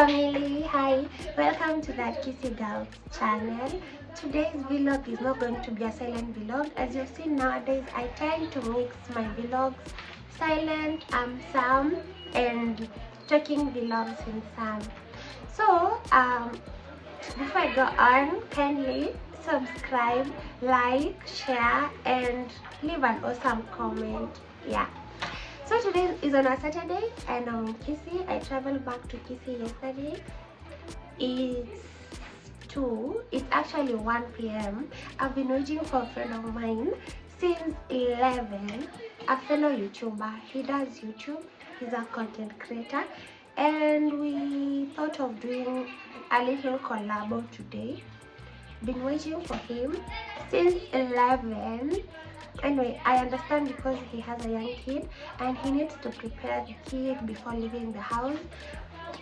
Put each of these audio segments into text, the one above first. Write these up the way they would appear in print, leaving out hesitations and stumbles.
family, hi, welcome to the Kisii Girls channel. Today's vlog is not going to be a silent vlog. As you've seen nowadays, I tend to mix my vlogs silent, some, and talking vlogs in some. So before I go on, kindly subscribe, like, share, and leave an awesome comment. Yeah. So today is on a Saturday and I'm in Kisii. I traveled back to Kisii yesterday. It's actually 1 p.m. I've been waiting for a friend of mine since 11, a fellow YouTuber. He does YouTube, he's a content creator, and we thought of doing a little collab today. Been waiting for him since 11. Anyway, I understand because he has a young kid and he needs to prepare the kid before leaving the house,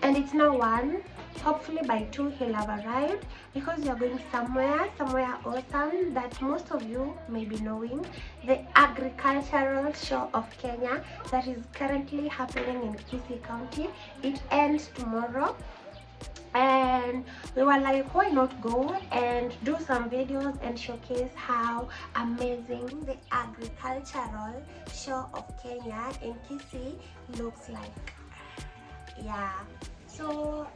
and it's now 1. Hopefully by 2 he'll have arrived, because we are going somewhere awesome that most of you may be knowing, the Agricultural Show of Kenya that is currently happening in Kisii County. It ends tomorrow, and we were like, why not go and do some videos and showcase how amazing the Agricultural Show of Kenya in Kisii looks like. Yeah, so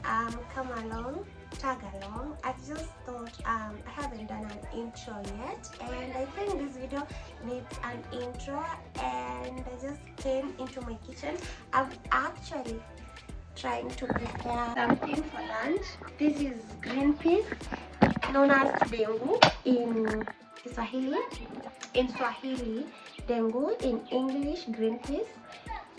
come along, tag along. I just thought I haven't done an intro yet, and I think this video needs an intro, and I just came into my kitchen. I'm actually trying to prepare something for lunch. This is green peas, known as dengu in Swahili. In Swahili, dengu, in English, green peas.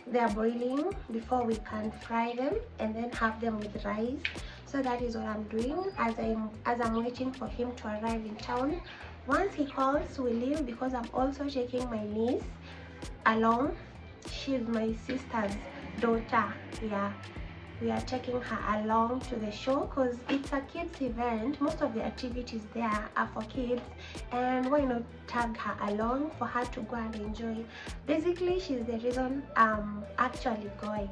They are boiling before we can fry them and then have them with rice. So that is what I'm doing as I'm waiting for him to arrive in town. Once he calls, we leave, because I'm also taking my niece along. She's my sister's daughter. Yeah, we are taking her along to the show because it's a kids event. Most of the activities there are for kids, and why not tag her along for her to go and enjoy. Basically, she's the reason I'm actually going.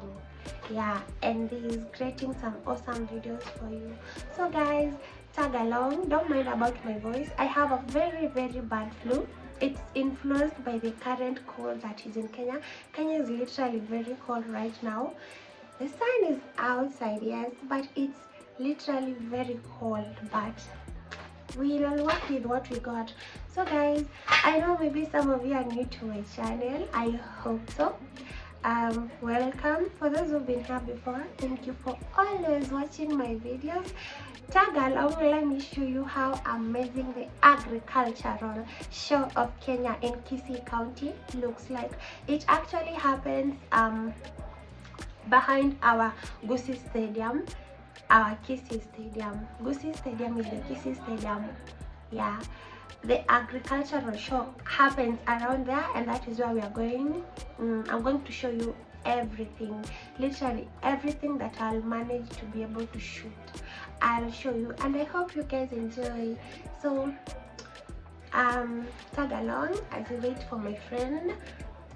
Yeah, and he's creating some awesome videos for you. So guys, tag along. Don't mind about my voice. I have a very bad flu. It's influenced by the current cold that is in Kenya. Kenya is literally very cold right now. The sun is outside, yes, but it's literally very cold, but we'll work with what we got. So guys, I know maybe some of you are new to my channel. I hope so. Welcome. For those who've been here before, thank you for always watching my videos. Tag along, let me show you how amazing the Agricultural Show of Kenya in Kisii County looks like. It actually happens behind our Kisii Stadium, our Kisii Stadium. Kisii Stadium is the Kisii Stadium. Yeah, the Agricultural Show happens around there, and that is where we are going. I'm going to show you everything, literally everything that I'll manage to be able to shoot. I'll show you, and I hope you guys enjoy. So tag along as we wait for my friend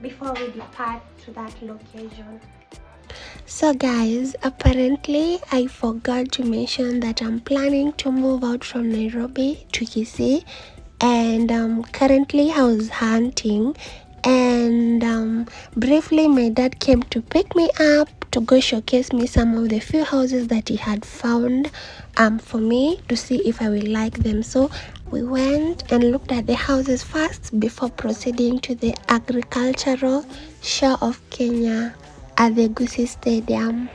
before we depart to that location. So guys, apparently I forgot to mention that I'm planning to move out from Nairobi to Kisii, and currently I was hunting, and briefly my dad came to pick me up to go showcase me some of the few houses that he had found for me to see if I will like them. So we went and looked at the houses first before proceeding to the Agricultural Show of Kenya at the Kisii Stadium.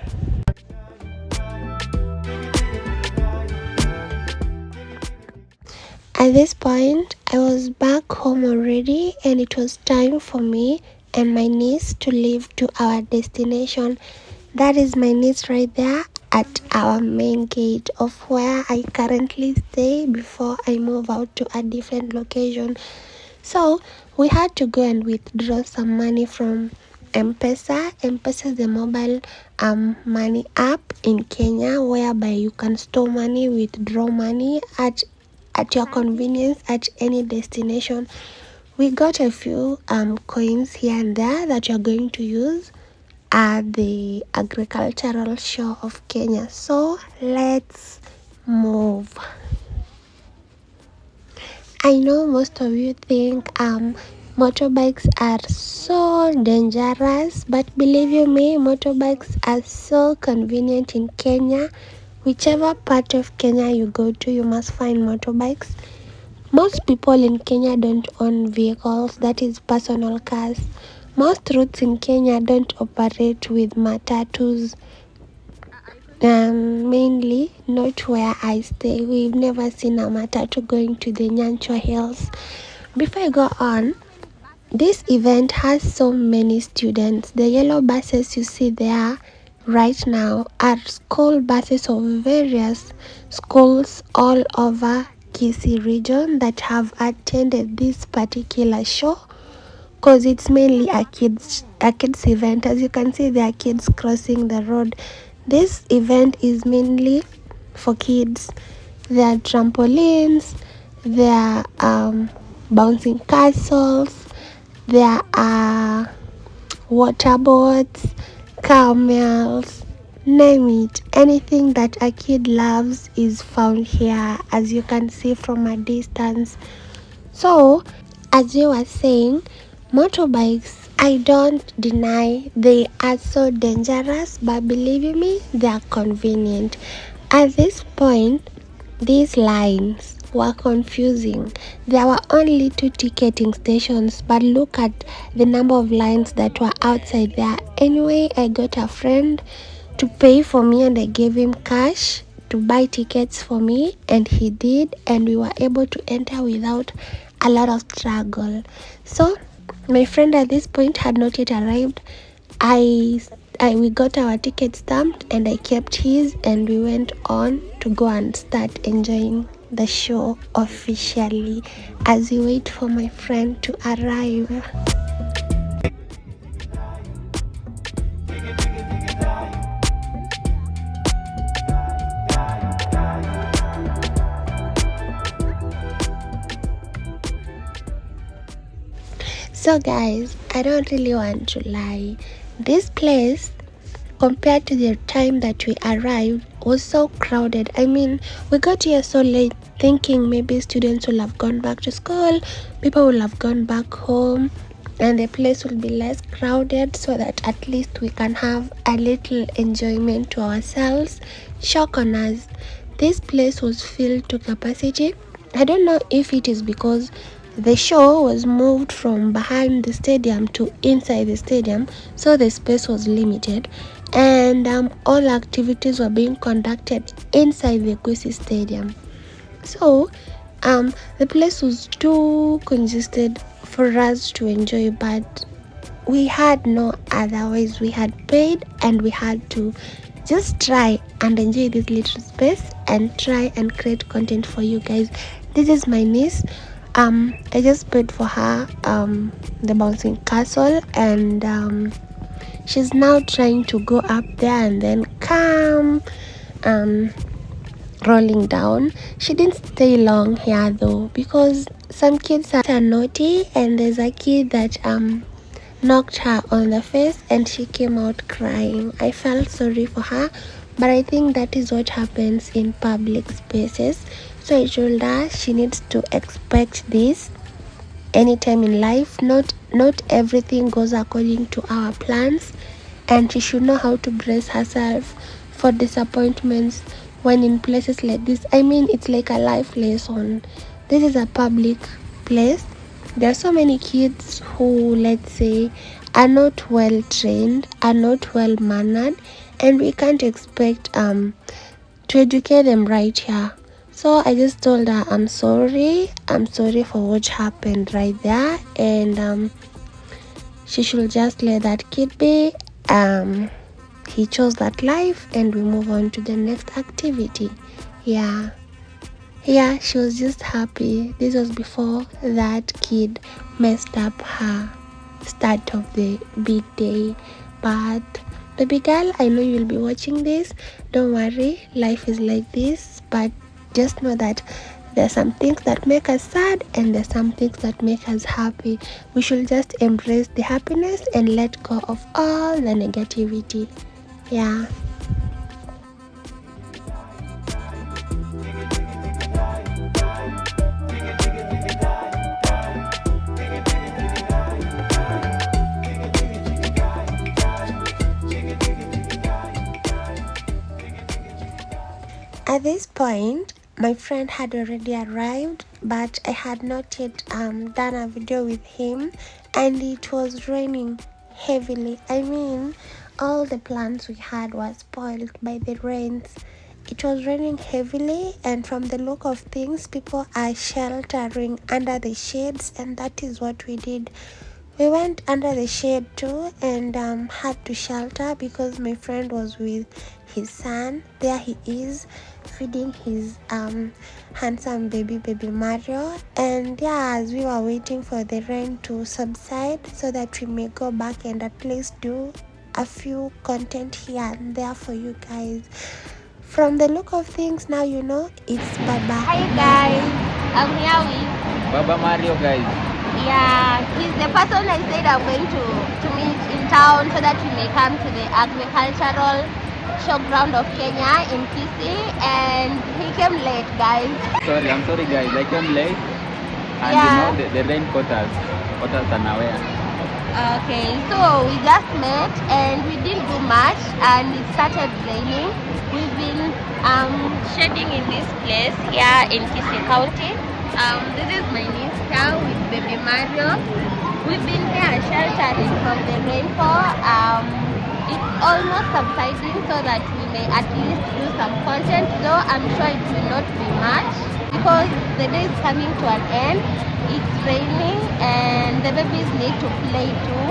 At this point, I was back home already, and it was time for me and my niece to leave to our destination. That is my niece right there at our main gate of where I currently stay before I move out to a different location. So we had to go and withdraw some money from M-Pesa. M-Pesa is the mobile money app in Kenya, whereby you can store money, withdraw money at your convenience at any destination. We got a few coins here and there that you're going to use at the Agricultural Show of Kenya. So let's move. I know most of you think motorbikes are so dangerous, but believe you me, motorbikes are so convenient in Kenya. Whichever part of Kenya you go to, you must find motorbikes. Most people in Kenya don't own vehicles, that is personal cars. Most routes in Kenya don't operate with matatus. Mainly not where I stay. We've never seen a matatu going to the Nyanchwa Hills. Before I go on, this event has so many students. The yellow buses you see there right now are school buses of various schools all over Kisii region that have attended this particular show, because it's mainly a kids event. As you can see, there are kids crossing the road. This event is mainly for kids. There are trampolines, there are bouncing castles, there are water boats, camels, name it. Anything that a kid loves is found here, as you can see from a distance. So, as you were saying, motorbikes, I don't deny they are so dangerous, but believe me, they are convenient. At this point, these lines were confusing. There were only 2 ticketing stations, but look at the number of lines that were outside there. Anyway, I got a friend to pay for me and I gave him cash to buy tickets for me, and he did, and we were able to enter without a lot of struggle. So my friend at this point had not yet arrived. We got our ticket stamped and I kept his, and we went on to go and start enjoying the show officially as we wait for my friend to arrive. So guys, I don't really want to lie. This place, compared to the time that we arrived, was so crowded. I mean, we got here so late thinking maybe students will have gone back to school, people will have gone back home, and the place will be less crowded, so that at least we can have a little enjoyment to ourselves. Shock on us, this place was filled to capacity. I don't know if it is because the show was moved from behind the stadium to inside the stadium, so the space was limited, and all activities were being conducted inside the Kisii Stadium. So the place was too congested for us to enjoy, but we had no otherwise. We had paid and we had to just try and enjoy this little space and try and create content for you guys. This is my niece. I just paid for her the bouncing castle, and she's now trying to go up there and then come rolling down. She didn't stay long here though, because some kids are naughty, and there's a kid that knocked her on the face and she came out crying. I felt sorry for her, but I think that is what happens in public spaces. So I told her she needs to expect this anytime in life. Not everything goes according to our plans, and she should know how to brace herself for disappointments when in places like this. I mean, it's like a life lesson. This is a public place. There are so many kids who, let's say, are not well trained, are not well mannered, and we can't expect to educate them right here. So I just told her I'm sorry for what happened right there, and she should just let that kid be. He chose that life, and we move on to the next activity. Yeah, she was just happy. This was before that kid messed up her start of the big day. But baby girl, I know you'll be watching this. Don't worry, life is like this, but just know that There's some things that make us sad and there's some things that make us happy. We should just embrace the happiness and let go of all the negativity. Yeah. At this point, my friend had already arrived, but I had not yet done a video with him, and it was raining heavily. I mean, all the plants we had were spoiled by the rains. It was raining heavily, and from the look of things, people are sheltering under the shades, and that is what we did. We went under the shade too and had to shelter because my friend was with his son. There he is feeding his handsome baby Mario. And yeah, as we were waiting for the rain to subside so that we may go back and at least do a few content here and there for you guys. From the look of things now, you know it's Baba. Hi guys, I'm here with Baba Mario, guys. Yeah, he's the person I said I'm going to meet in town so that we may come to the agricultural showground of Kenya in Kisii, and he came late, guys. I'm sorry guys, I came late and yeah. You know the rain caught us unaware. Okay, so we just met and we didn't do much and it started raining. We've been shedding in this place here in Kisii County. This is my niece here with baby Mario. We've been here sheltering from the rainfall. It's almost subsiding so that we may at least do some content, though I'm sure it will not be much because the day is coming to an end. It's raining and the babies need to play too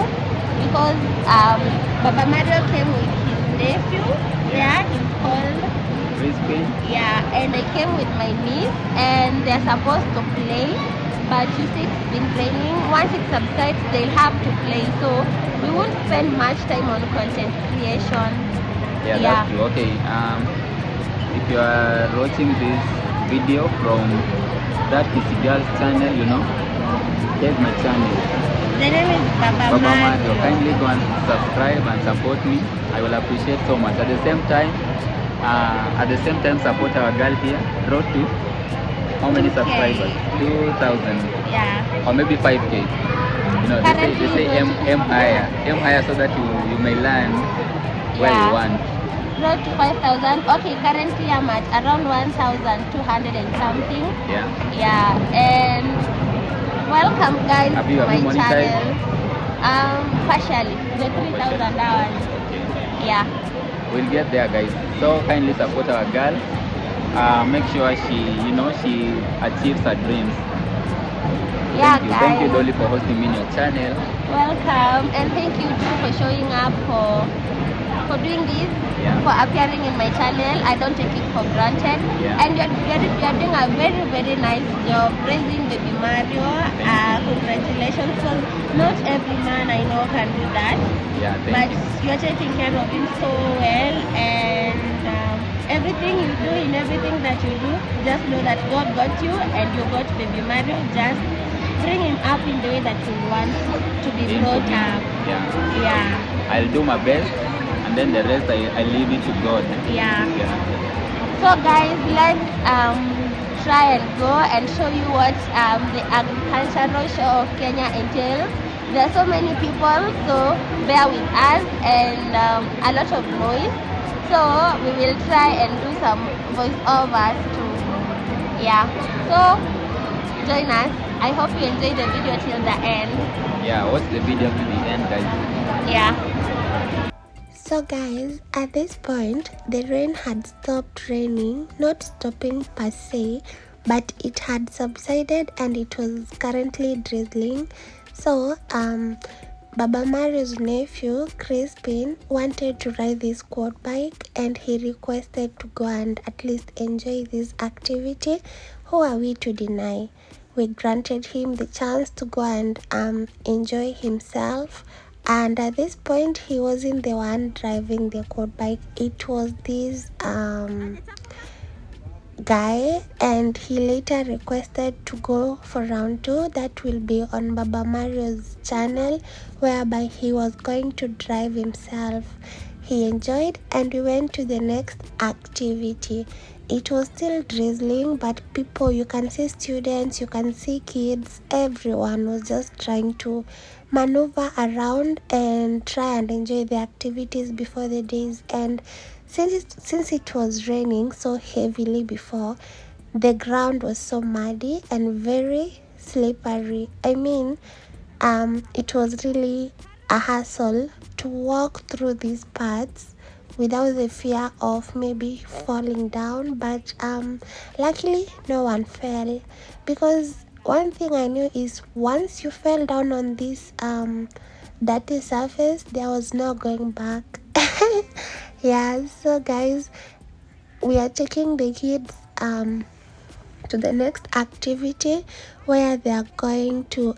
because Baba Mario came with his nephew. Yeah, he's called Crispy. Yeah, and I came with my niece and they're supposed to play, but you see it's been raining. Once it subsides, they'll have to play, so we won't spend much time on content creation. Yeah, that's true. Okay, if you are watching this video from that Kisii Girls channel, you know, here's my channel. The name is Baba Mario. Kindly go and subscribe and support me. I will appreciate so much. At the same time, support our girl here. Road to how many subscribers? 2,000. Yeah. Or maybe 5K. You know, they say aim higher so that you may land where you want. Road to 5,000. Okay, currently I'm at around 1,200 and something. Yeah. Yeah, and welcome guys to my channel. Partially, the 3,000 hours. Okay. Yeah. We'll get there, guys. So kindly support our girl. Make sure she achieves her dreams. Yeah, thank you Dolly for hosting me in your channel. Welcome, and thank you too for showing up for doing this, for appearing in my channel. I don't take it for granted. And you're doing a very, very nice job raising baby Mario. Congratulations, because not every man I know can do that. But you're taking care of him so well, and everything you do, in everything that you do, just know that God got you and you got baby Mario. Just bring him up in the way that you want to be brought up. Yeah. I'll do my best, and then the rest I leave it to God. Yeah. So guys, let's try and go and show you what the agricultural show of Kenya entails. There are so many people, so bear with us, and a lot of noise. So we will try and do some voiceovers too. Yeah. So join us. I hope you enjoy the video till the end. Yeah, watch the video to the end, guys. Yeah. So guys, at this point, the rain had stopped raining, not stopping per se, but it had subsided and it was currently drizzling. So, Baba Mario's nephew, Crispin, wanted to ride this quad bike and he requested to go and at least enjoy this activity. Who are we to deny? We granted him the chance to go and enjoy himself. And at this point, he wasn't the one driving the quad bike. It was this guy, and he later requested to go for round 2. That will be on Baba Mario's channel, whereby he was going to drive himself. He enjoyed, and we went to the next activity. It was still drizzling, but people, you can see students, you can see kids, everyone was just trying to maneuver around and try and enjoy the activities before the days end. Since it was raining so heavily before, the ground was so muddy and very slippery. I mean, it was really a hassle to walk through these parts without the fear of maybe falling down, but luckily no one fell, because one thing I knew is once you fell down on this dirty surface, there was no going back. Yeah, so guys, we are taking the kids to the next activity, where they are going to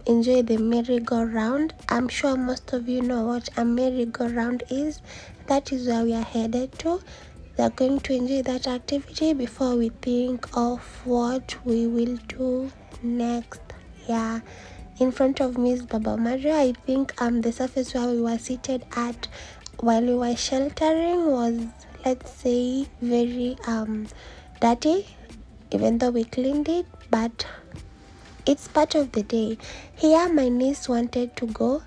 enjoy the merry-go-round. I'm sure most of you know what a merry-go-round is. That is where we are headed to. They are going to enjoy that activity before we think of what we will do next. Yeah, in front of me is Baba Mario. I think the surface where we were seated at while we were sheltering was, let's say, very dirty, even though we cleaned it, but it's part of the day. Here my niece wanted to go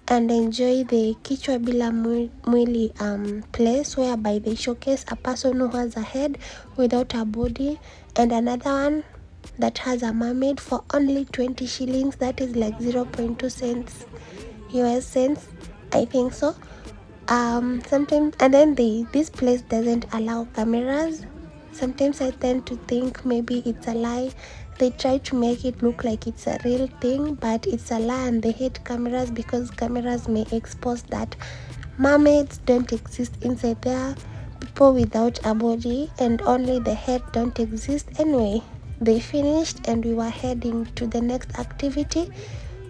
and enjoy the Kichwa Bila Mwili place, whereby they showcase a person who has a head without a body, and another one that has a mermaid for only 20 shillings. That is like 0.2 cents US cents, I think so. Sometimes, and then this place doesn't allow cameras. Sometimes I tend to think maybe it's a lie. They try to make it look like it's a real thing, but it's a lie, and they hate cameras because cameras may expose that mermaids don't exist inside there, people without a body and only the head don't exist. Anyway, they finished and we were heading to the next activity,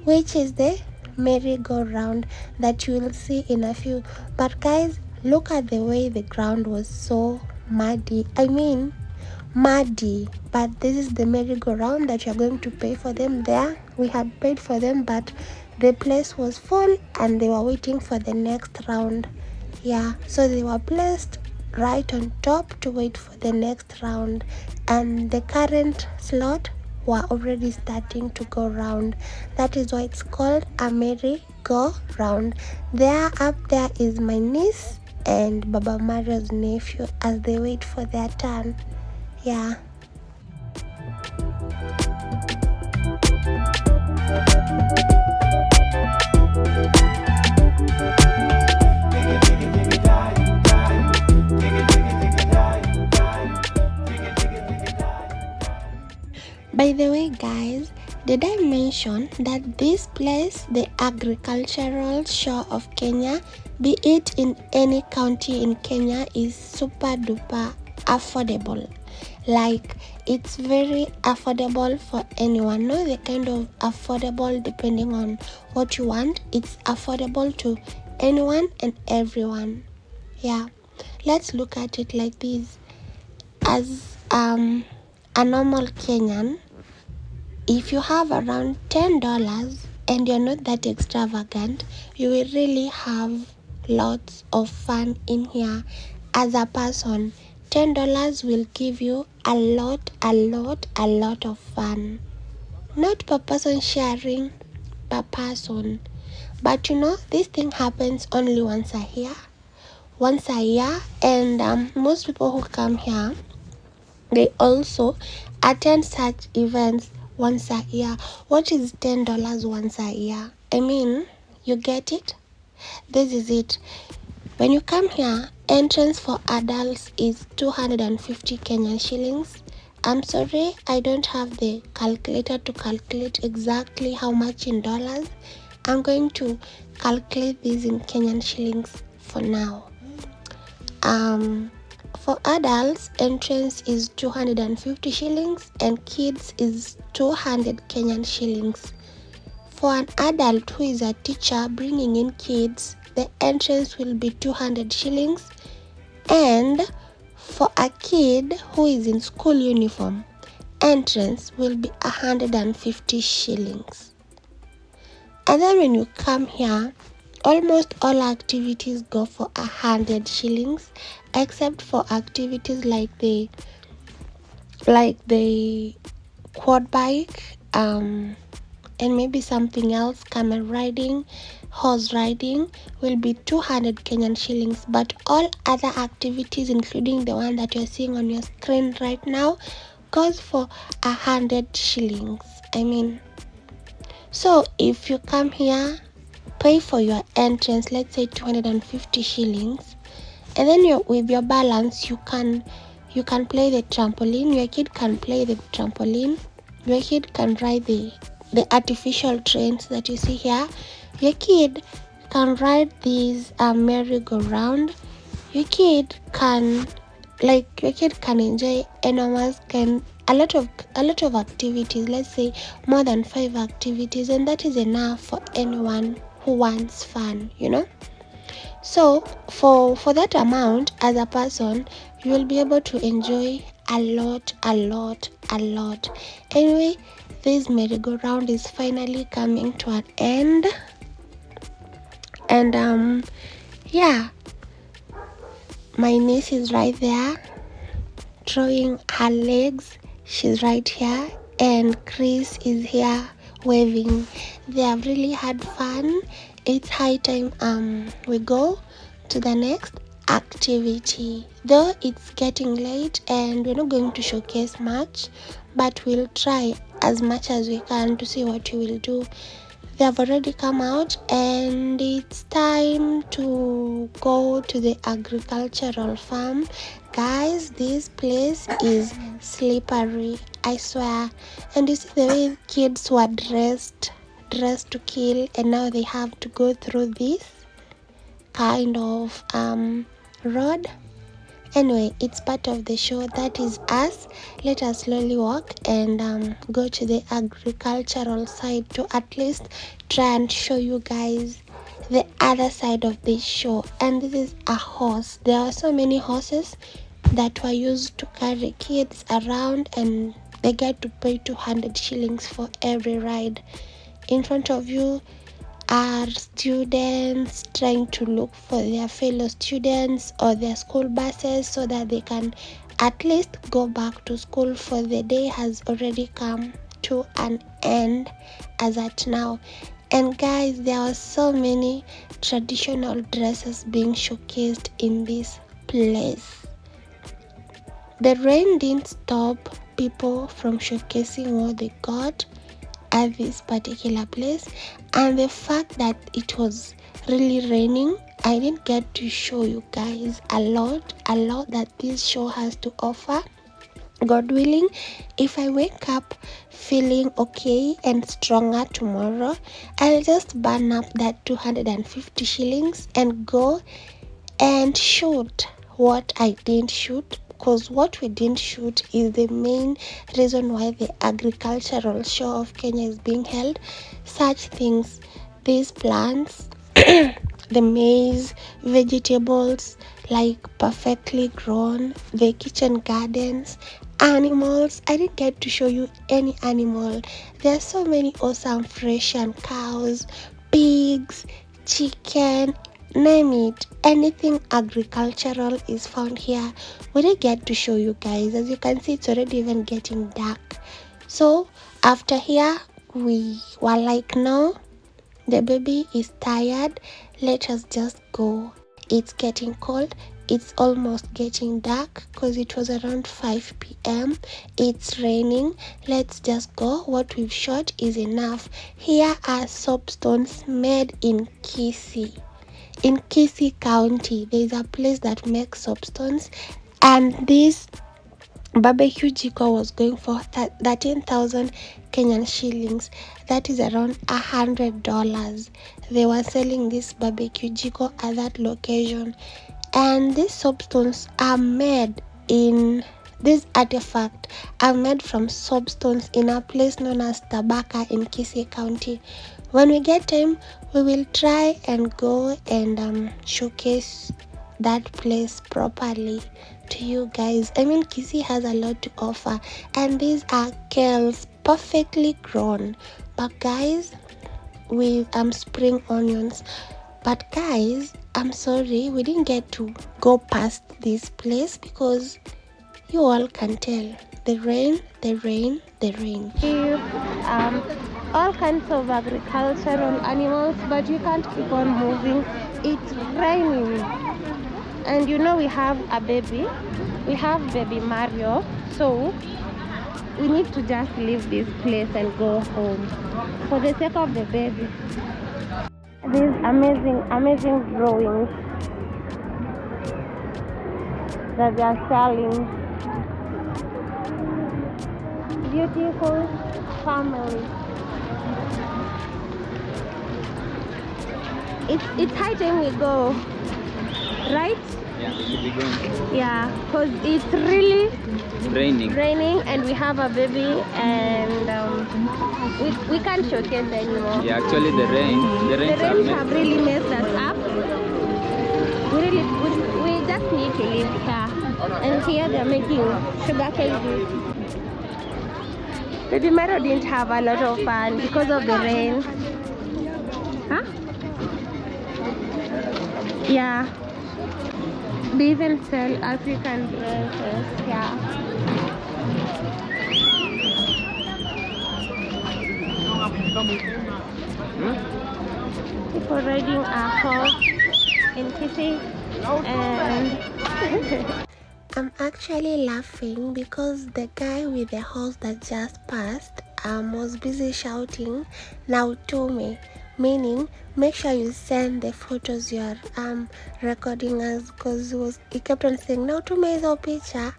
which is the merry-go-round that you will see in a few. But guys, look at the way the ground was so muddy. I mean, muddy. But this is the merry-go-round that you're going to pay for them there. We had paid for them, but the place was full and they were waiting for the next round. Yeah, so they were placed right on top to wait for the next round, and the current slot were already starting to go round. That is why it's called a merry-go-round. There, up there is my niece and Baba Mario's nephew as they wait for their turn. Yeah. By the way, guys, did I mention that this place, the Agricultural Show of Kenya, be it in any county in Kenya, is super duper affordable? Like, it's very affordable for anyone. Not the kind of affordable depending on what you want. It's affordable to anyone and everyone. Yeah, let's look at it like this. As a normal Kenyan, if you have around $10 and you're not that extravagant, you will really have lots of fun in here. As a person, $10 will give you a lot of fun. Not per person sharing, per person. But you know, this thing happens only once a year, and most people who come here, they also attend such events once a year. What is $10 once a year? I mean, you get it? This is it. When you come here, entrance for adults is 250 Kenyan shillings. I'm sorry, I don't have the calculator to calculate exactly how much in dollars. I'm going to calculate this in Kenyan shillings for now. For adults, entrance is 250 shillings and kids is 200 Kenyan shillings. For an adult who is a teacher bringing in kids, the entrance will be 200 shillings. And For a kid who is in school uniform, entrance will be 150 shillings. And then when you come here, almost all activities go for 100 shillings, except for activities like the quad bike, and maybe something else, camel riding, horse riding, will be 200 Kenyan shillings. But all other activities, including the one that you're seeing on your screen right now, goes for 100 shillings. So if you come here, pay for your entrance, let's say 250 shillings, and then with your balance, you can play the trampoline. Your kid can play the trampoline. Your kid can ride the artificial trains that you see here. Your kid can ride these merry-go-round. Your kid can enjoy enormous a lot of activities, let's say more than 5 activities, and that is enough for anyone who wants fun, So for that amount, as a person, you will be able to enjoy a lot. Anyway, this merry-go-round is finally coming to an end, and my niece is right there throwing her legs. She's right here, and Chris is here waving. They have really had fun. It's high time we go to the next activity, though it's getting late and we're not going to showcase much, but we'll try as much as we can to see what we will do. They have already come out, and it's time to go to the agricultural farm. Guys, this place is slippery, I swear. And you see the way kids were dressed to kill, and now they have to go through this kind of road. Anyway, it's part of the show. That is us. Let us slowly walk and go to the agricultural side to at least try and show you guys the other side of this show. And this is a horse. There are so many horses that were used to carry kids around, and they get to pay 200 shillings for every ride. In front of you are students trying to look for their fellow students or their school buses so that they can at least go back to school, for the day has already come to an end as at now. And guys, there are so many traditional dresses being showcased in this place. The rain didn't stop people from showcasing what they got at this particular place, and the fact that it was really raining, I didn't get to show you guys a lot that this show has to offer. God willing, if I wake up feeling okay and stronger tomorrow, I'll just burn up that 250 shillings and go and shoot what I didn't shoot, because what we didn't shoot is the main reason why the agricultural show of Kenya is being held. Such things, these plants, the maize, vegetables like perfectly grown, the kitchen gardens, animals. I didn't get to show you any animal. There are so many awesome Frisian cows, pigs, chicken, name it, anything agricultural is found here. We didn't get to show you guys. As you can see, it's already even getting dark. So after here, we were like, no, the baby is tired, let us just go. It's getting cold. It's almost getting dark because it was around 5 p.m. It's raining. Let's just go. What we've shot is enough. Here are soapstones made in Kisii. In Kisii County, there is a place that makes soapstones, and this barbecue jiko was going for 13,000 Kenyan shillings. That is around $100. They were selling this barbecue jiko at that location, and these soapstones are made in this artifact are made from soapstones in a place known as Tabaka in Kisii County. When we get time, we will try and go and showcase that place properly. to you guys. I mean, Kisii has a lot to offer, and these are kales perfectly grown, but guys, with spring onions. But guys, I'm sorry we didn't get to go past this place because you all can tell the rain. All kinds of agricultural animals, but you can't keep on moving. It's raining, and you know we have a baby. We have baby Mario, so we need to just leave this place and go home for the sake of the baby. These amazing drawings that they are selling. Beautiful family. It's high time we go, right? Yeah, we should be going. Yeah, because it's really Raining. and we have a baby, and we can't showcase anymore. Yeah, actually the rains have really messed us up. We just need to live here. And here they're making sugarcane juice. Baby Maro didn't have a lot of fun because of the rain. Huh? Yeah. They even sell African dresses. Yeah. People riding a horse in Kisii, and I'm actually laughing because the guy with the horse that just passed was busy shouting "Now to me," meaning make sure you send the photos you are recording us, because he kept on saying "Now to me is picture,"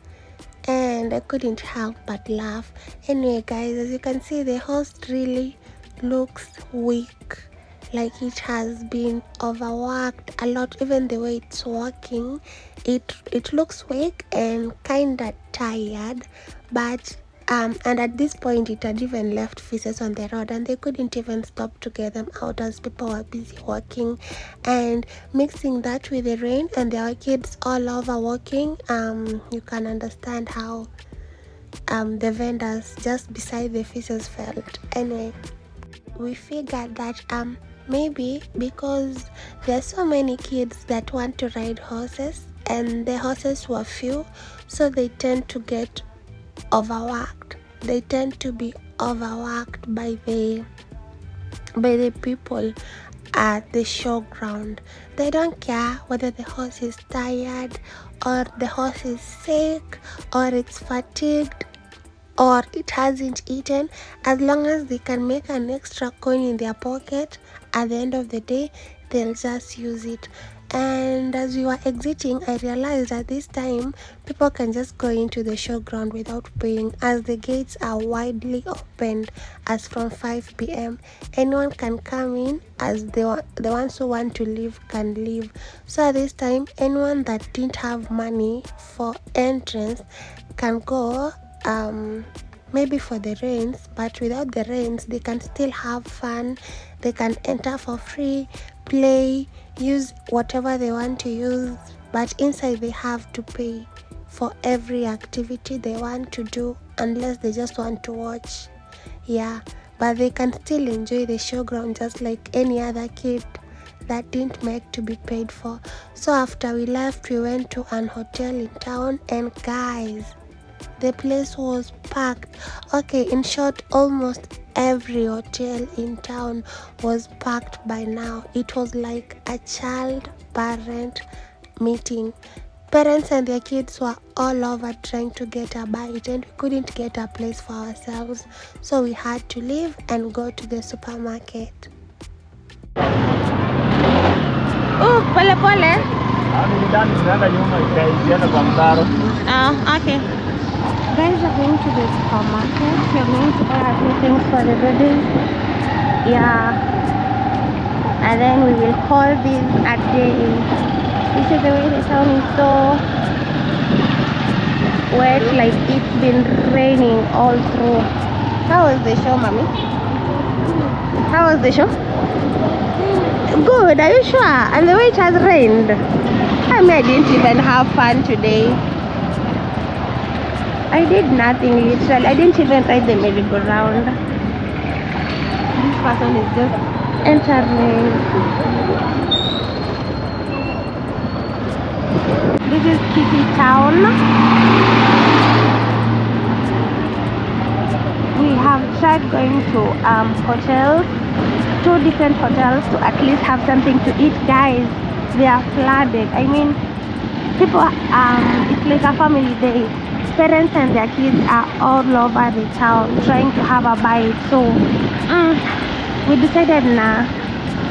and I couldn't help but laugh. Anyway guys, as you can see, the horse really looks weak, like it has been overworked a lot. Even the way it's walking, it looks weak and kinda tired, but and at this point it had even left feces on the road, and they couldn't even stop to get them out as people were busy walking. And mixing that with the rain and there were kids all over walking, you can understand how the vendors just beside the feces felt. Anyway, we figured that maybe because there's so many kids that want to ride horses and the horses were few, so they tend to get overworked. They tend to be overworked by the people at the showground. They don't care whether the horse is tired or the horse is sick or it's fatigued or it hasn't eaten. As long as they can make an extra coin in their pocket, at the end of the day they'll just use it. And as we were exiting, I realized at this time people can just go into the showground without paying, as the gates are widely opened as from 5 p.m. Anyone can come in, as the ones who want to leave can leave. So at this time, anyone that didn't have money for entrance can go, maybe for the rains, but without the rains they can still have fun. They can enter for free, play, use whatever they want to use, but inside they have to pay for every activity they want to do, unless they just want to watch. Yeah, but they can still enjoy the showground just like any other kid that didn't make to be paid for. So after we left, we went to an hotel in town, and guys, the place was packed. Okay, in short, almost every hotel in town was packed by now. It was like a child-parent meeting. Parents and their kids were all over trying to get a bite, and we couldn't get a place for ourselves, so we had to leave and go to the supermarket. Oh, pole pole. Okay. Guys are going to the supermarket. We're going to buy a few things for the babies. Yeah. And then we will call this a day. This is the way the town is so wet, like it's been raining all through. How was the show, mommy? How was the show? Good, are you sure? And the way it has rained. I mean, I didn't even have fun today. I did nothing literally. I didn't even ride the merry-go-round. This person is just entering. This is Kisii Town. We have tried going to hotels, 2 different hotels, to at least have something to eat. Guys, they are flooded. I mean, people, it's like a family day. Parents and their kids are all over the town trying to have a bite. So we decided, nah,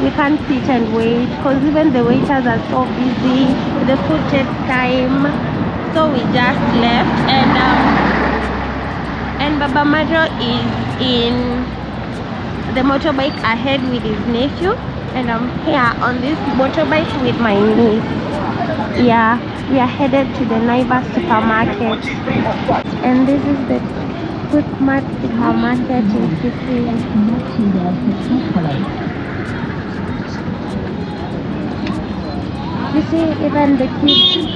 we can't sit and wait, because even the waiters are so busy. The food takes time. So we just left, and Baba Mario is in the motorbike ahead with his nephew, and I'm here on this motorbike with my niece. Yeah, we are headed to the Naivas supermarket, and this is the Quick Mart supermarket in Kisii. You see, even the kids,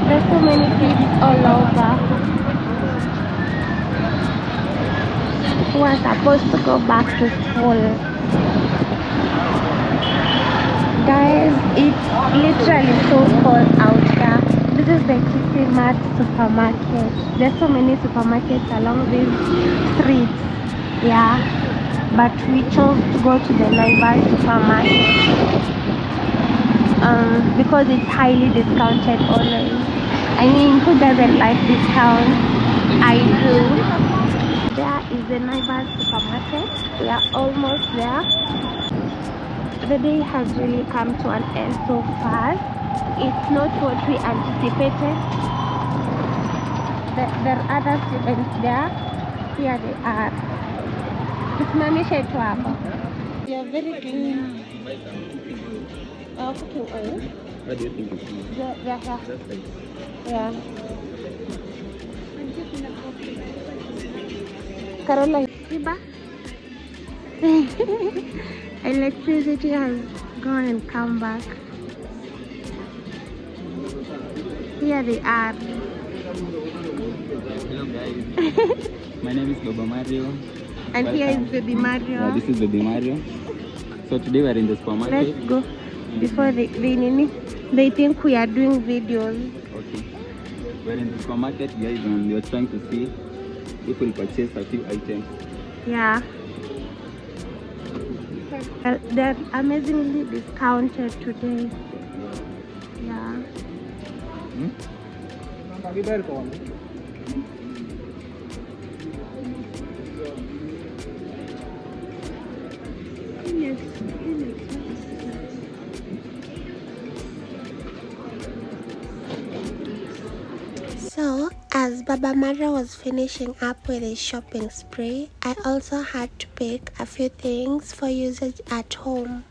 there's so many kids all over who are supposed to go back to school. Guys, it's literally so cold out here. This is the Kisii Mart supermarket. There's so many supermarkets along these streets. Yeah, but we chose to go to the Naivas supermarket because it's highly discounted always. I mean, who doesn't like discounts? I do. There is the Naivas supermarket. We are almost there. The day has really come to an end so fast. It's not what we anticipated. There are other students there. Here they are. Tusimamishe tu hapa. You are very clean. Cooking oil. What do you think it is? Yeah. Yeah. Carola, Iba. Electricity has gone and come back. Here they are. Hello guys. My name is Baba Mario. And welcome. Here is Baby Mario. Yeah, this is Baby Mario. So today we are in the supermarket. Let's go. Before they think we are doing videos. Okay. We're in the supermarket, guys, and we are trying to see if we'll purchase a few items. Yeah. They're amazingly discounted today. Yeah. So, as Baba Mario was finishing up with his shopping spree, I also had to pick a few things for usage at home.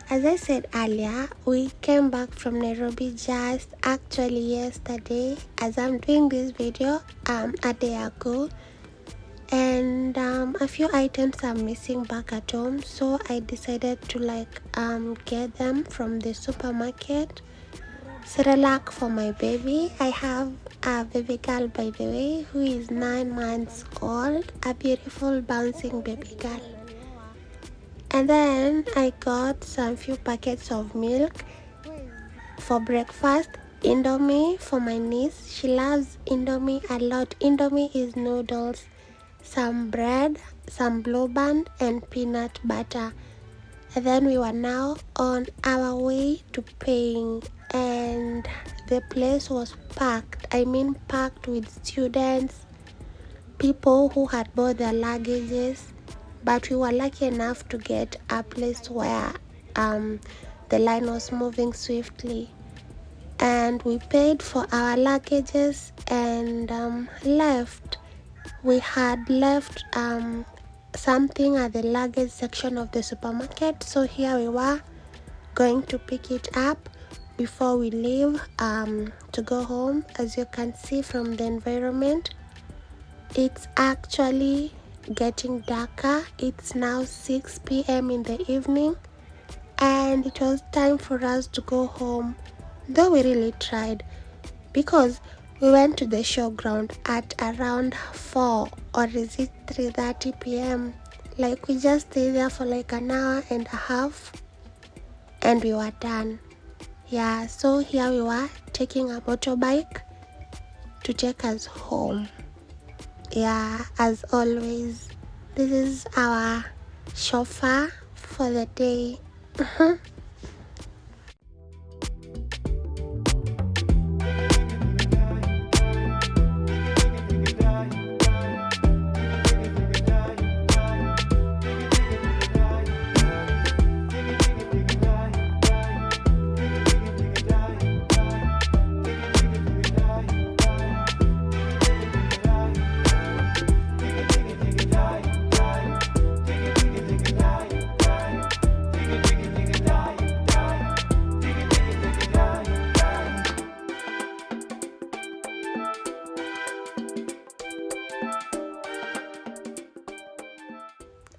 As I said earlier, we came back from Nairobi just actually yesterday, as I'm doing this video a day ago, and a few items are missing back at home, so I decided to get them from the supermarket. Cerelac for my baby. I have a baby girl, by the way, who is 9 months old, a beautiful bouncing baby girl. And then I got some few packets of milk for breakfast. Indomie for my niece. She loves Indomie a lot. Indomie is noodles, some bread, some Blue Band, and peanut butter. And then we were now on our way to paying, and the place was packed. I mean packed with students, people who had bought their luggages, but we were lucky enough to get a place where the line was moving swiftly, and we paid for our luggages and left. We had left something at the luggage section of the supermarket, so here we were going to pick it up before we leave to go home. As you can see from the environment, it's actually getting darker. It's now 6 p.m. in the evening, and it was time for us to go home, though we really tried, because We went to the showground at around 4 or is it 3:30 p.m. Like we just stayed there for like an hour and a half and we were done. Yeah, so here we were taking a motorbike to take us home. Yeah, as always, this is our chauffeur for the day.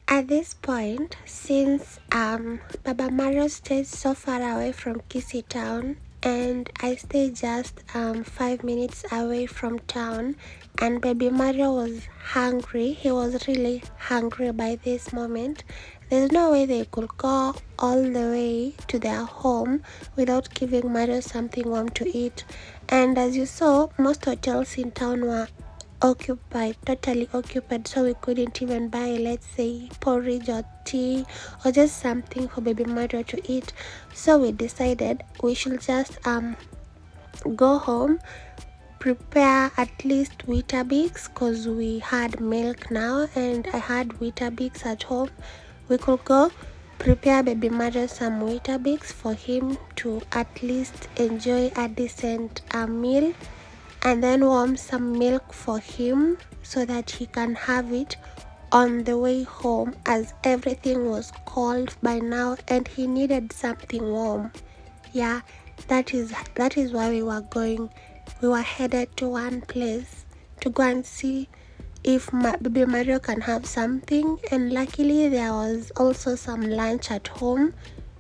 At this point, since Baba Mario stays so far away from Kisii town and I stay just 5 minutes away from town, and baby Mario was hungry, he was really hungry by this moment. There's no way they could go all the way to their home without giving Mario something warm to eat. And as you saw, most hotels in town were occupied, totally occupied, so we couldn't even buy, let's say, porridge or tea or just something for baby Mario to eat. So we decided we should just go home, prepare at least Weetabix, because we had milk now and I had Weetabix at home. We could go prepare baby Mario some Weetabix for him to at least enjoy a decent meal, and then warm some milk for him so that he can have it on the way home, as everything was cold by now and he needed something warm. Yeah, that is why we were going. We were headed to one place to go and see if baby Mario can have something, and luckily there was also some lunch at home.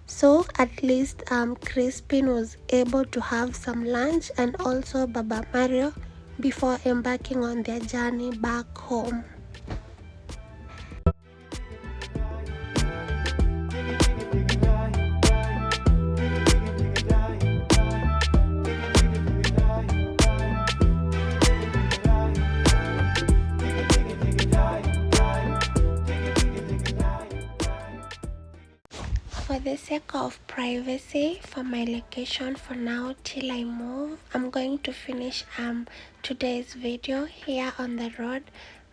So at least Crispin was able to have some lunch, and also Baba Mario, before embarking on their journey back home. For the sake of privacy for my location for now till I move, I'm going to finish today's video here on the road,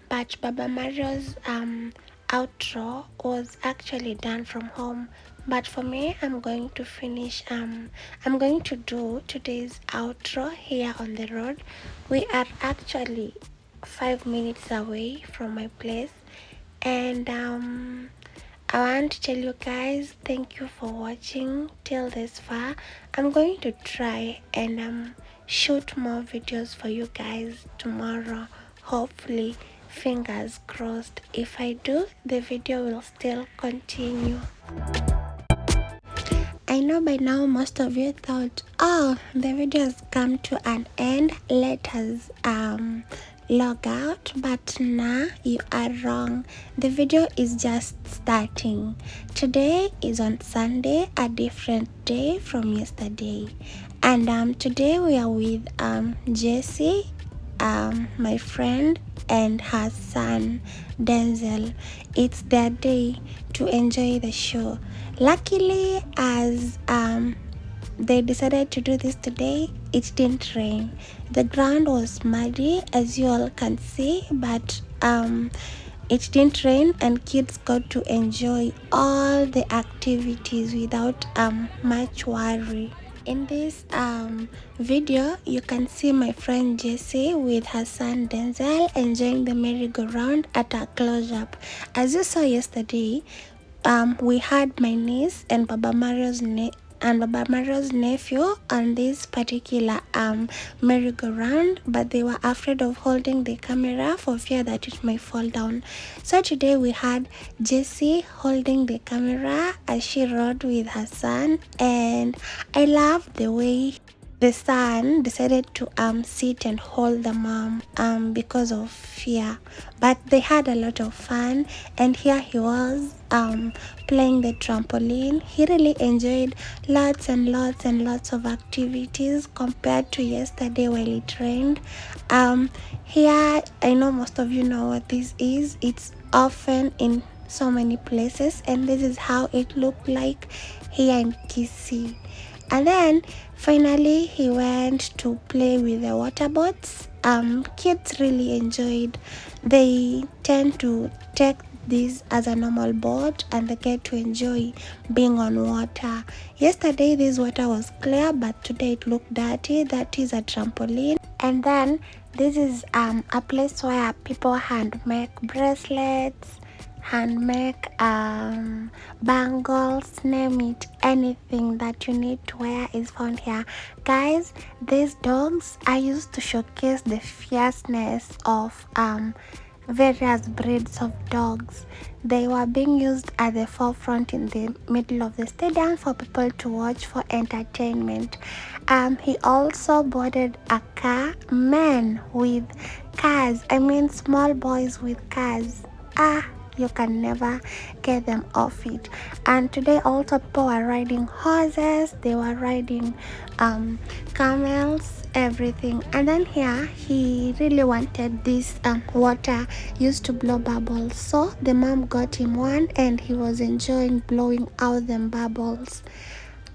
but Baba Mario's outro was actually done from home. But for me, I'm going to finish I'm going to do today's outro here on the road. We are actually 5 minutes away from my place, and I want to tell you guys, thank you for watching till this far. I'm going to try and shoot more videos for you guys tomorrow. Hopefully, fingers crossed. If I do, the video will still continue. I know by now most of you thought, oh, the video has come to an end, let us log out, but nah, you are wrong. The video is just starting. Today is on Sunday, a different day from yesterday, and today we are with Jessie, my friend, and her son Denzel. It's their day to enjoy the show. Luckily, as they decided to do this today, it didn't rain. The ground was muddy, as you all can see, but it didn't rain and kids got to enjoy all the activities without much worry. In this video, you can see my friend Jessie with her son Denzel enjoying the merry-go-round at a close-up. As you saw yesterday, we had my niece and Baba Mario's nephew on this particular merry-go-round, but they were afraid of holding the camera for fear that it might fall down. So today we had Jessie holding the camera as she rode with her son, and I love the way the son decided to sit and hold the mom because of fear, but they had a lot of fun. And here he was playing the trampoline. He really enjoyed lots and lots and lots of activities compared to yesterday while he trained. Here, I know most of you know what this is. It's often in so many places, and this is how it looked like here in Kisii. And then finally he went to play with the water boats. Kids really enjoyed. They tend to take this as a normal boat and they get to enjoy being on water. Yesterday this water was clear, but today it looked dirty. That is a trampoline. And then this is a place where people hand make bracelets, hand make bangles, name it, anything that you need to wear is found here. Guys, these dogs are used to showcase the fierceness of various breeds of dogs. They were being used at the forefront in the middle of the stadium for people to watch for entertainment. He also boarded a car. Men with cars, I mean small boys with cars, you can never get them off it. And today also people were riding horses, they were riding camels, everything. And then here he really wanted this water used to blow bubbles, so the mom got him one and he was enjoying blowing out them bubbles.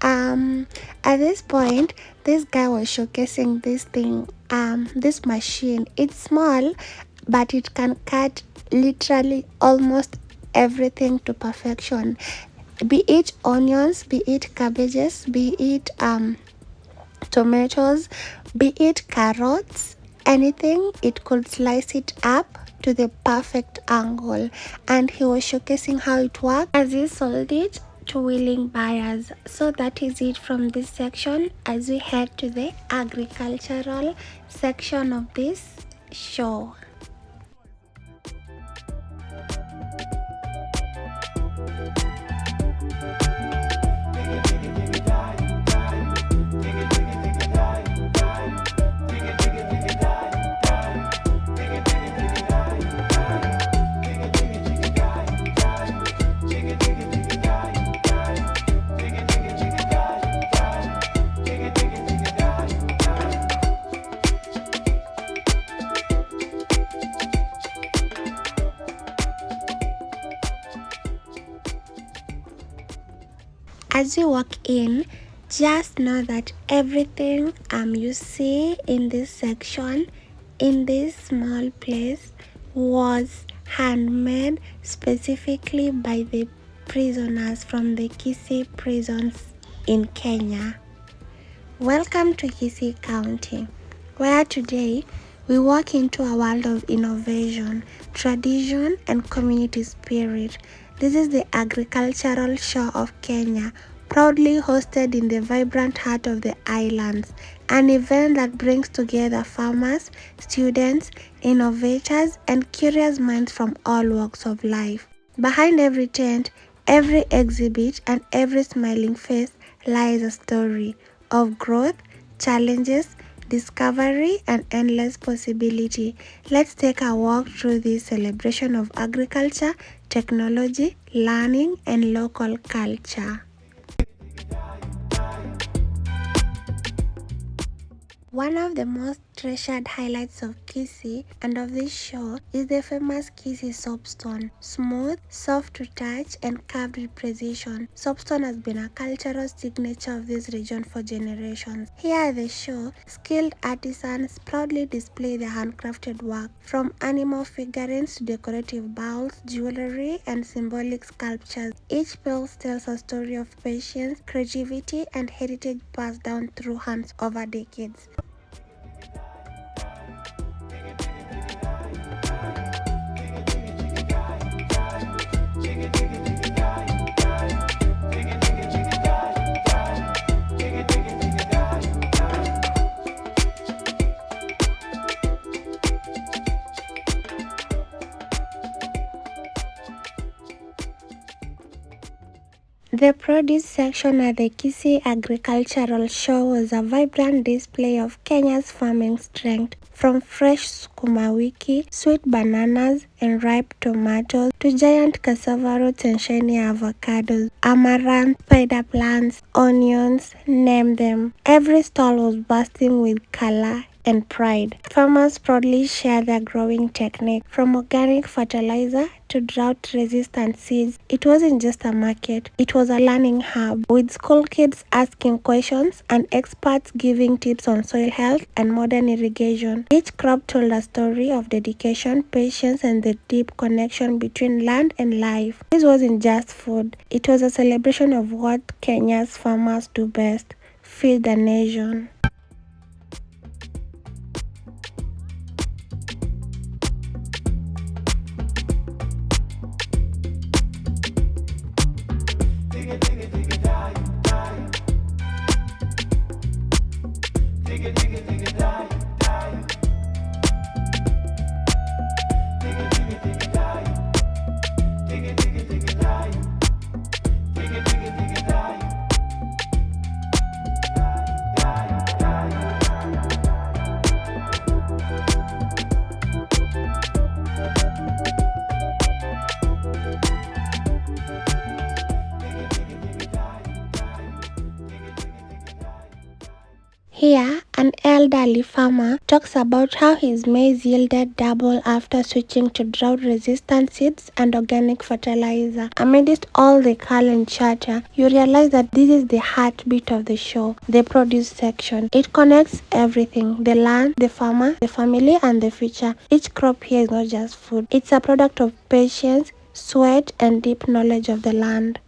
At this point this guy was showcasing this thing, this machine. It's small but it can cut literally almost everything to perfection, be it onions, be it cabbages, be it tomatoes, be it carrots, anything. It could slice it up to the perfect angle, and he was showcasing how it worked as he sold it to willing buyers. So that is it from this section as we head to the agricultural section of this show. As you walk in, just know that everything you see in this section, in this small place, was handmade specifically by the prisoners from the Kisii prisons in Kenya. Welcome to Kisii County, where today we walk into a world of innovation, tradition, and community spirit. This is the Agricultural Show of Kenya, proudly hosted in the vibrant heart of the islands, an event that brings together farmers, students, innovators, and curious minds from all walks of life. Behind every tent, every exhibit, and every smiling face lies a story of growth, challenges, discovery, and endless possibility. Let's take a walk through this celebration of agriculture, technology, learning, and local culture. One of the most treasured highlights of Kisii and of this show is the famous Kisii soapstone. Smooth, soft to touch, and carved with precision, soapstone has been a cultural signature of this region for generations. Here at the show, skilled artisans proudly display their handcrafted work, from animal figurines to decorative bowls, jewelry, and symbolic sculptures. Each piece tells a story of patience, creativity, and heritage passed down through hands over decades. The produce section at the Kisii Agricultural Show was a vibrant display of Kenya's farming strength, from fresh sukuma wiki, sweet bananas, and ripe tomatoes to giant cassava roots and shiny avocados, amaranth, spider plants, onions, name them. Every stall was bursting with color and pride. Farmers proudly share their growing technique, from organic fertilizer to drought-resistant seeds. It wasn't just a market, it was a learning hub, with school kids asking questions and experts giving tips on soil health and modern irrigation. Each crop told a story of dedication, patience, and the deep connection between land and life. This wasn't just food, it was a celebration of what Kenya's farmers do best: feed the nation. Here, an elderly farmer talks about how his maize yielded double after switching to drought-resistant seeds and organic fertilizer. Amidst all the call and chatter, you realize that this is the heartbeat of the show, the produce section. It connects everything: the land, the farmer, the family, and the future. Each crop here is not just food, it's a product of patience, sweat, and deep knowledge of the land.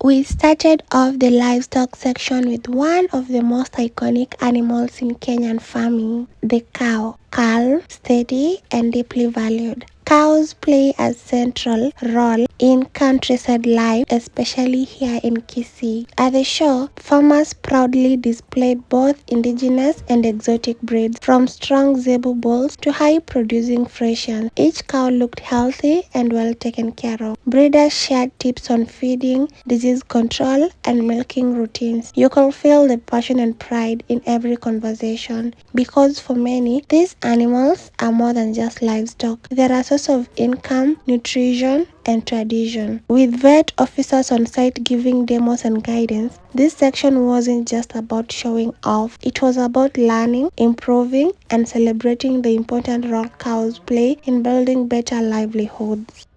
We started off the livestock section with one of the most iconic animals in Kenyan farming, the cow. Calm, steady, and deeply valued. Cows play a central role in countryside life, especially here in Kisii. At the show, farmers proudly displayed both indigenous and exotic breeds, from strong zebu bulls to high-producing Frisians. Each cow looked healthy and well taken care of. Breeders shared tips on feeding, disease control, and milking routines. You could feel the passion and pride in every conversation, because for many, these animals are more than just livestock. They're a source of income, nutrition, and tradition. With vet officers on site giving demos and guidance, this section wasn't just about showing off. It was about learning, improving, and celebrating the important role cows play in building better livelihoods.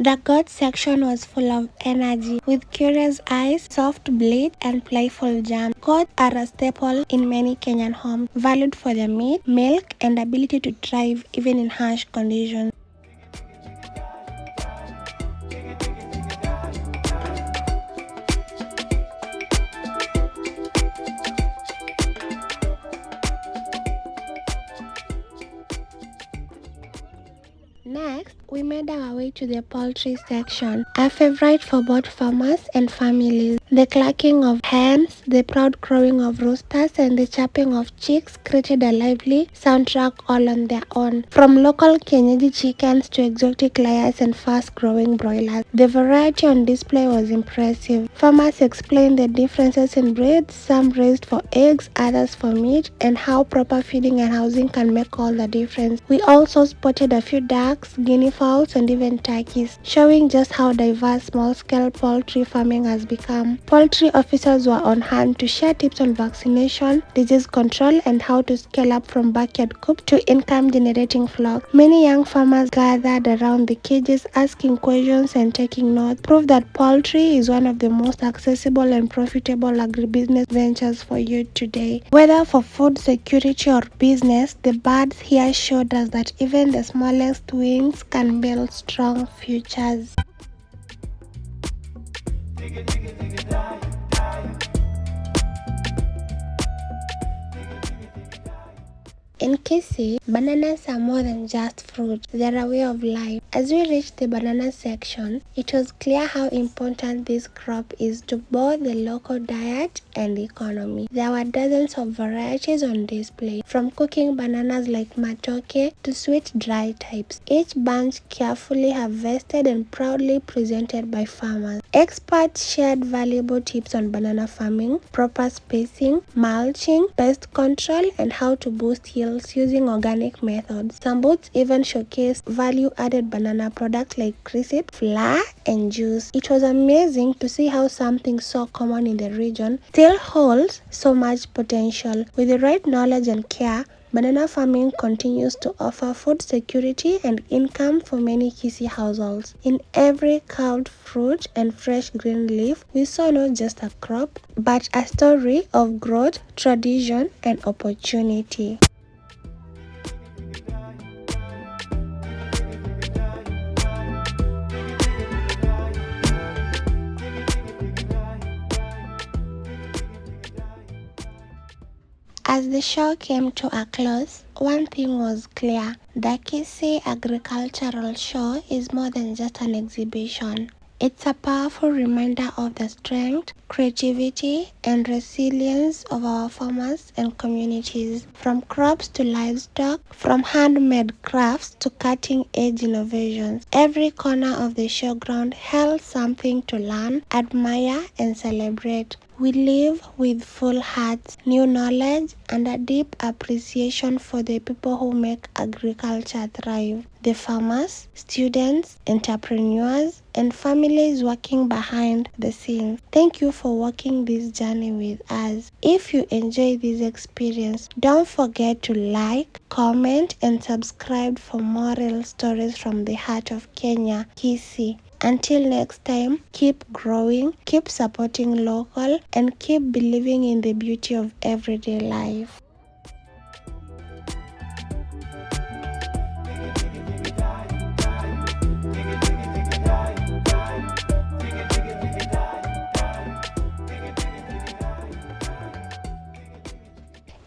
The goat section was full of energy, with curious eyes, soft bleat, and playful jump. Goats are a staple in many Kenyan homes, valued for their meat, milk, and ability to thrive even in harsh conditions. Next, we made our way to the poultry section, a favorite for both farmers and families. The clucking of hens, the proud crowing of roosters, and the chirping of chicks created a lively soundtrack all on their own. From local Kienyeji chickens to exotic layers and fast-growing broilers, the variety on display was impressive. Farmers explained the differences in breeds, some raised for eggs, others for meat, and how proper feeding and housing can make all the difference. We also spotted a few ducks, guinea fowls, and even turkeys, showing just how diverse small-scale poultry farming has become. Poultry officers were on hand to share tips on vaccination, disease control, and how to scale up from backyard coop to income-generating flock. Many young farmers gathered around the cages asking questions and taking notes, proof that poultry is one of the most accessible and profitable agribusiness ventures for youth today. Whether for food security or business, the birds here showed us that even the smallest wings can build strong futures. In Kisii, bananas are more than just fruit, they're a way of life. As we reached the banana section, it was clear how important this crop is to both the local diet and the economy. There were dozens of varieties on display, from cooking bananas like matoke to sweet dry types, each bunch carefully harvested and proudly presented by farmers. Experts shared valuable tips on banana farming, proper spacing, mulching, pest control, and how to boost yield using organic methods. Some booths even showcased value-added banana products like crisp, flour, and juice. It was amazing to see how something so common in the region still holds so much potential. With the right knowledge and care, banana farming continues to offer food security and income for many Kisii households. In every culled fruit and fresh green leaf, we saw not just a crop, but a story of growth, tradition, and opportunity. As the show came to a close, one thing was clear: the Kisii Agricultural Show is more than just an exhibition. It's a powerful reminder of the strength, creativity, and resilience of our farmers and communities. From crops to livestock, from handmade crafts to cutting-edge innovations, every corner of the showground held something to learn, admire, and celebrate. We live with full hearts, new knowledge, and a deep appreciation for the people who make agriculture thrive. The farmers, students, entrepreneurs, and families working behind the scenes. Thank you for walking this journey with us. If you enjoy this experience, don't forget to like, comment, and subscribe for more real stories from the heart of Kenya, Kisii. Until next time, keep growing, keep supporting local, and keep believing in the beauty of everyday life.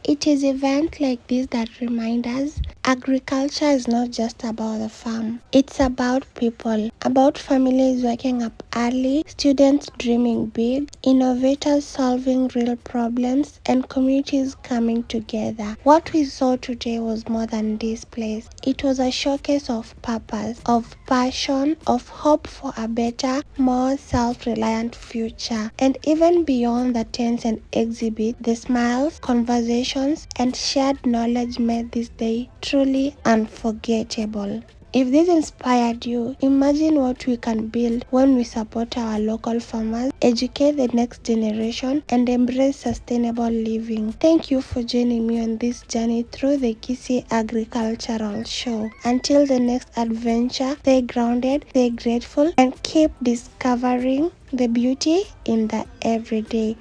It is events like this that remind us agriculture is not just about the farm. It's about people, about families waking up early, students dreaming big, innovators solving real problems, and communities coming together. What we saw today was more than displays. It was a showcase of purpose, of passion, of hope for a better, more self-reliant future. And even beyond the tents and exhibit, the smiles, conversations, and shared knowledge made this day truly unforgettable. If this inspired you, imagine what we can build when we support our local farmers, educate the next generation, and embrace sustainable living. Thank you for joining me on this journey through the Kisii Agricultural Show. Until the next adventure, stay grounded, stay grateful, and keep discovering the beauty in the everyday.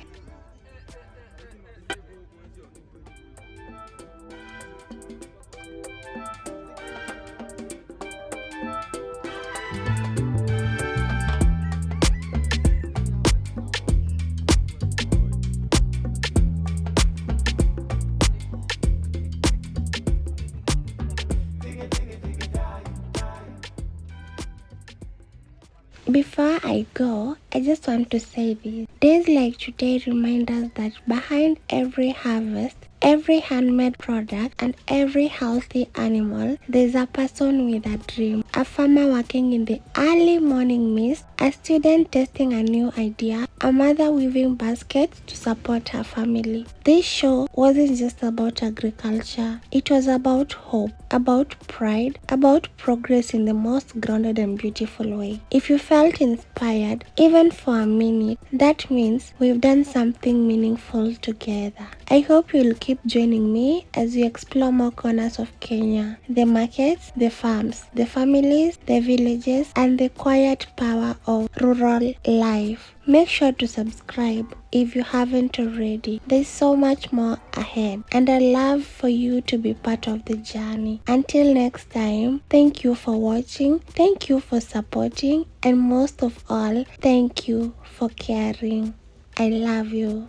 Before I go, I just want to say this. Days like today remind us that behind every harvest, every handmade product, and every healthy animal, there's a person with a dream. A farmer working in the early morning mist, a student testing a new idea, a mother weaving baskets to support her family. This show wasn't just about agriculture. It was about hope, about pride, about progress in the most grounded and beautiful way. If you felt inspired, even for a minute, that means we've done something meaningful together. I hope you'll keep joining me as we explore more corners of Kenya, the markets, the farms, the families, the villages, and the quiet power of rural life. Make sure to subscribe if you haven't already. There's so much more ahead, and I love for you to be part of the journey. Until next time, thank you for watching, thank you for supporting, and most of all, thank you for caring. I love you.